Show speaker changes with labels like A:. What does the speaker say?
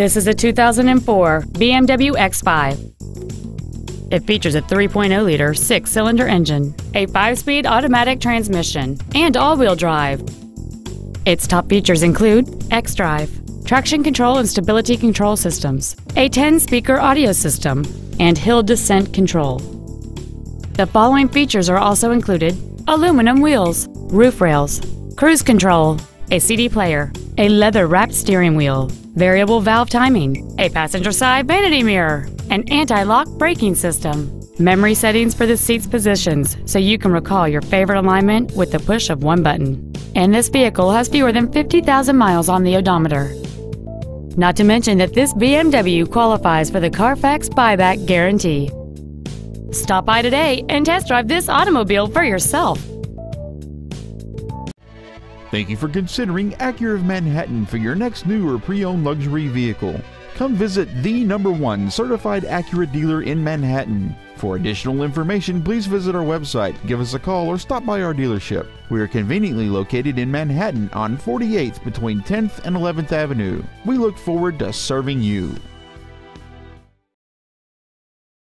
A: This is a 2004 BMW X5. It features a 3.0-liter six-cylinder engine, a 5-speed automatic transmission, and all-wheel drive. Its top features include xDrive, traction control and stability control systems, a 10-speaker audio system, and hill descent control. The following features are also included: aluminum wheels, roof rails, cruise control, a CD player, a leather-wrapped steering wheel, variable valve timing, a passenger side vanity mirror, an anti-lock braking system, memory settings for the seat's positions so you can recall your favorite alignment with the push of one button. And this vehicle has fewer than 50,000 miles on the odometer. Not to mention that this BMW qualifies for the Carfax buyback guarantee. Stop by today and test drive this automobile for yourself.
B: Thank you for considering Acura of Manhattan for your next new or pre-owned luxury vehicle. Come visit the #1 certified Acura dealer in Manhattan. For additional information, please visit our website, give us a call, or stop by our dealership. We are conveniently located in Manhattan on 48th between 10th and 11th Avenue. We look forward to serving you.